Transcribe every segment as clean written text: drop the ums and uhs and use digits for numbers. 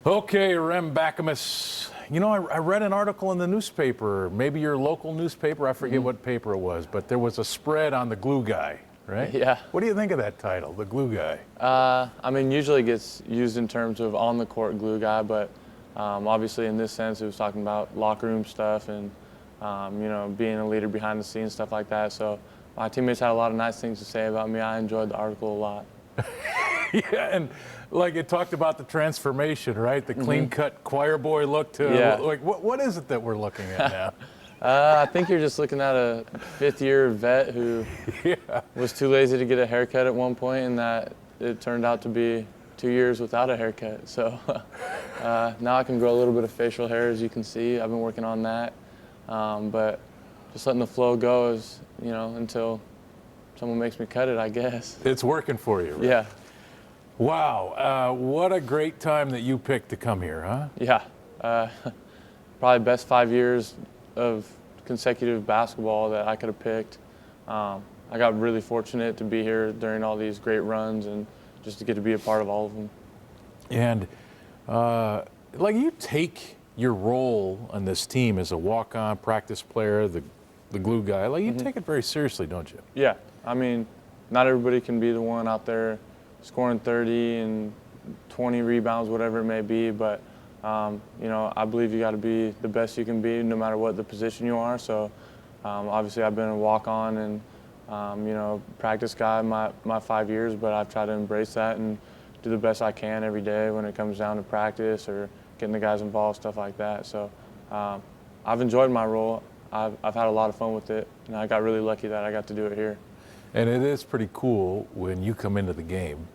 Okay, Rem Backamus. You know, I read an article in the newspaper, maybe your local newspaper, I forget what paper it was, but there was a spread on the glue guy, right? Yeah. What do you think of that title, the glue guy? I mean, usually it gets used in terms of on the court glue guy, but obviously in this sense, it was talking about locker room stuff and, you know, being a leader behind the scenes, stuff like that. So my teammates had a lot of nice things to say about me. I enjoyed the article a lot. Yeah, and like it talked about the transformation, right? The clean-cut choir boy look to, like, what is it that we're looking at now? I think you're just looking at a fifth-year vet who was too lazy to get a haircut at one point, and that it turned out to be 2 years without a haircut. So now I can grow a little bit of facial hair, as you can see. I've been working on that, but just letting the flow go is, you know, until someone makes me cut it, I guess. It's working for you, right? Yeah. Wow, what a great time that you picked to come here, huh? Yeah. Probably best 5 years of consecutive basketball that I could have picked. I got really fortunate to be here during all these great runs and just to get to be a part of all of them. And like you take your role on this team as a walk-on practice player, the glue guy, like you take it very seriously, don't you? Yeah. I mean, not everybody can be the one out there scoring 30 and 20 rebounds, whatever it may be, but you know, I believe you got to be the best you can be no matter what the position you are. So obviously I've been a walk-on and you know, practice guy my 5 years, but I've tried to embrace that and do the best I can every day when it comes down to practice or getting the guys involved, stuff like that. So I've enjoyed my role. I've had a lot of fun with it, and I got really lucky that I got to do it here. And it is pretty cool when you come into the game,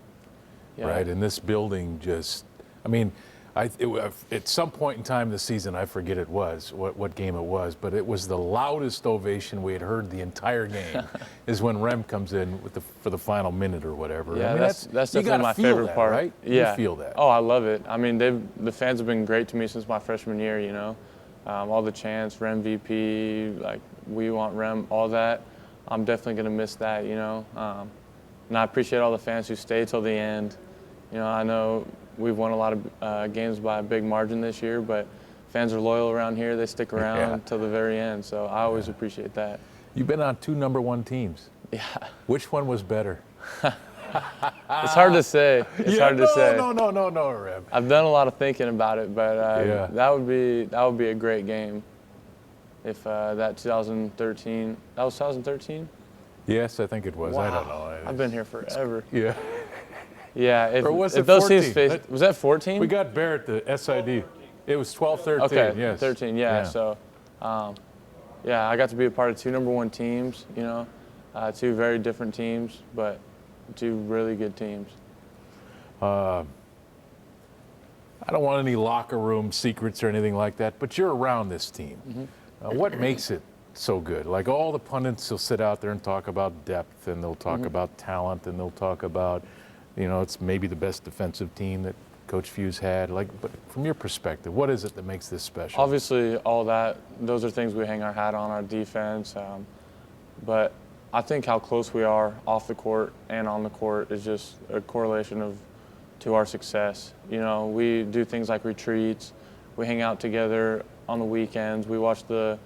right? And this building just, I mean, at some point in time this season, I forget what game it was, but it was the loudest ovation we had heard the entire game is when Rem comes in for the final minute or whatever. Yeah, I mean, that's definitely my favorite part. Right? Yeah. You feel that. Oh, I love it. I mean, the fans have been great to me since my freshman year, you know. All the chants, Rem VP, like, we want Rem, all that. I'm definitely going to miss that, you know. And I appreciate all the fans who stay till the end. You know, I know we've won a lot of games by a big margin this year, but fans are loyal around here. They stick around till the very end, so I always appreciate that. You've been on 2 #1 teams. Yeah. Which one was better? It's hard to say. It's hard to say. No, Rem. I've done a lot of thinking about it, but that would be a great game. If that 2013, that was 2013? Yes, I think it was. Wow. I don't know. I've been here forever. Yeah. Yeah. Or was if it those 14? teams faced, was that 14? We got Barrett, the SID. It was 12-13, okay, yes. 13, yeah. So, yeah, I got to be a part of 2 #1 teams, you know, 2 very different teams, but 2 really good teams. I don't want any locker room secrets or anything like that, but you're around this team. What makes it so good? Like all the pundits will sit out there and talk about depth, and they'll talk about talent, and they'll talk about, you know, it's maybe the best defensive team that Coach Few's had. Like, but from your perspective, what is it that makes this special? Obviously, all that, those are things we hang our hat on, our defense. But I think how close we are off the court and on the court is just a correlation to our success. You know, we do things like retreats. We hang out together on the weekends. We watch the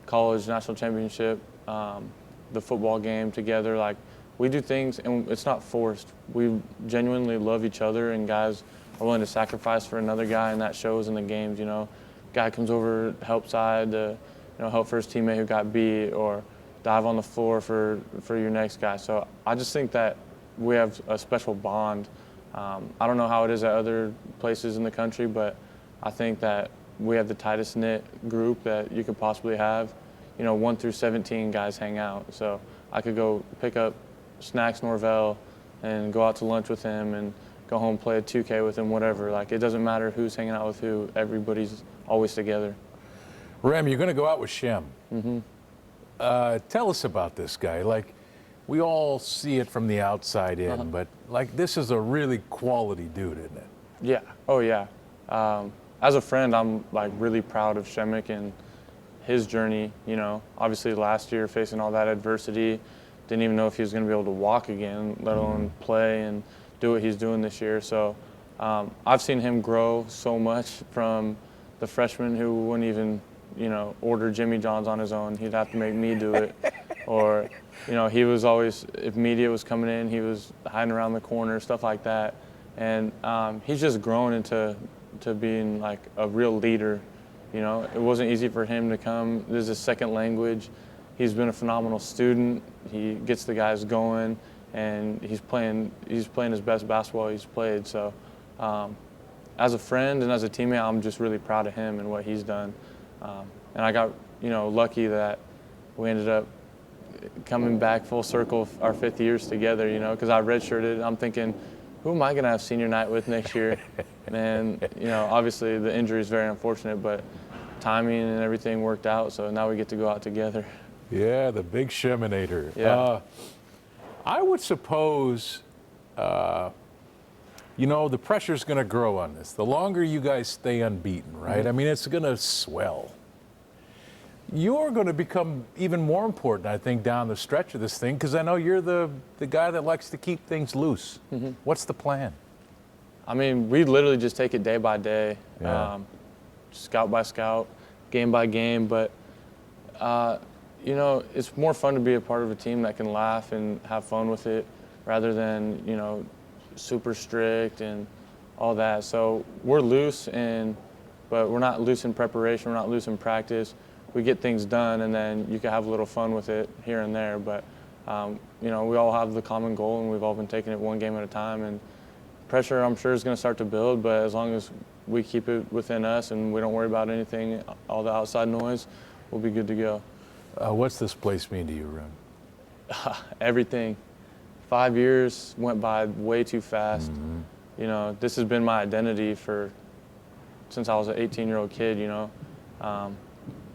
college national championship, the football game together. Like, we do things, and it's not forced. We genuinely love each other, and guys are willing to sacrifice for another guy, and that shows in the games. You know, guy comes over, help side to, you know, help for his teammate who got beat, or dive on the floor for your next guy. So I just think that we have a special bond. I don't know how it is at other places in the country, but I think that we have the tightest knit group that you could possibly have. You know, 1 through 17 guys hang out. So I could go pick up Snacks Norvell and go out to lunch with him and go home, play a 2K with him, whatever. Like, it doesn't matter who's hanging out with who. Everybody's always together. Rem, you're going to go out with Shem. Tell us about this guy. Like, we all see it from the outside in, but like, this is a really quality dude, isn't it? Yeah. Oh, yeah. As a friend, I'm like really proud of Shemek and his journey. You know, obviously last year facing all that adversity, didn't even know if he was going to be able to walk again, let alone play and do what he's doing this year. So I've seen him grow so much from the freshman who wouldn't even, order Jimmy John's on his own. He'd have to make me do it. Or, he was always, if media was coming in, he was hiding around the corner, stuff like that. And he's just grown into being like a real leader. It wasn't easy for him to come. This is his second language. He's been a phenomenal student. He gets the guys going, and he's playing his best basketball he's played. So as a friend and as a teammate, I'm just really proud of him and what he's done. And I got, lucky that we ended up coming back full circle our 5th years together, because I redshirted. I'm thinking, who am I going to have senior night with next year? And, obviously the injury is very unfortunate, but timing and everything worked out, so now we get to go out together. Yeah, the big Sheminator. Yeah. I would suppose, the pressure's going to grow on this. The longer you guys stay unbeaten, right? Mm-hmm. I mean, it's going to swell. You're going to become even more important, I think, down the stretch of this thing, because I know you're the guy that likes to keep things loose. Mm-hmm. What's the plan? I mean, we literally just take it day by day, Yeah. scout by scout, game by game. But, it's more fun to be a part of a team that can laugh and have fun with it rather than, super strict and all that. So we're loose, but we're not loose in preparation. We're not loose in practice. We get things done, and then you can have a little fun with it here and there. But, we all have the common goal, and we've all been taking it one game at a time. And pressure, I'm sure, is going to start to build, but as long as we keep it within us and we don't worry about anything, all the outside noise, we'll be good to go. What's this place mean to you, Rem? Everything. 5 years went by way too fast. Mm-hmm. This has been my identity since I was an 18-year-old kid,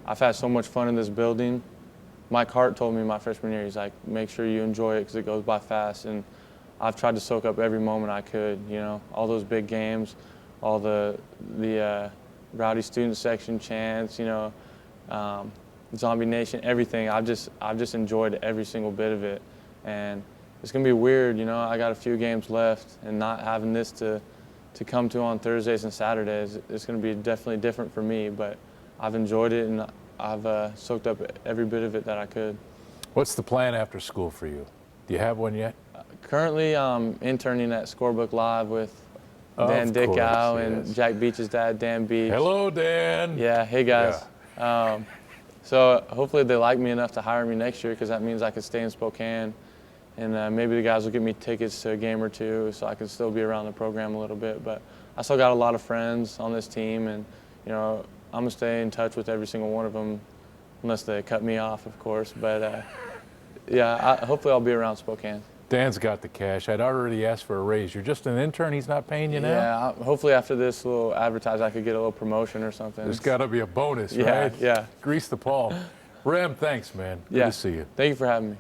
I've had so much fun in this building. Mike Hart told me my freshman year, he's like, make sure you enjoy it because it goes by fast. And I've tried to soak up every moment I could, all those big games, all the rowdy student section chants, Zombie Nation, everything. I've just enjoyed every single bit of it. And it's going to be weird, I got a few games left, and not having this to come to on Thursdays and Saturdays, it's going to be definitely different for me, but I've enjoyed it, and I've soaked up every bit of it that I could. What's the plan after school for you? Do you have one yet? Currently, I'm interning at Scorebook Live with Dan Of Dickow course, and yes. Jack Beach's dad, Dan Beach. Hello, Dan. Yeah, hey guys. Yeah. So hopefully they like me enough to hire me next year, because that means I could stay in Spokane, and maybe the guys will get me tickets to a game or two so I can still be around the program a little bit. But I still got a lot of friends on this team, and I'm going to stay in touch with every single one of them, unless they cut me off, of course. But, hopefully I'll be around Spokane. Dan's got the cash. I'd already asked for a raise. You're just an intern. He's not paying you now? Yeah, hopefully after this little advertise, I could get a little promotion or something. There's got to be a bonus, Yeah, right? yeah. Grease the palm. Rem, thanks, man. Good Yeah. to see you. Thank you for having me.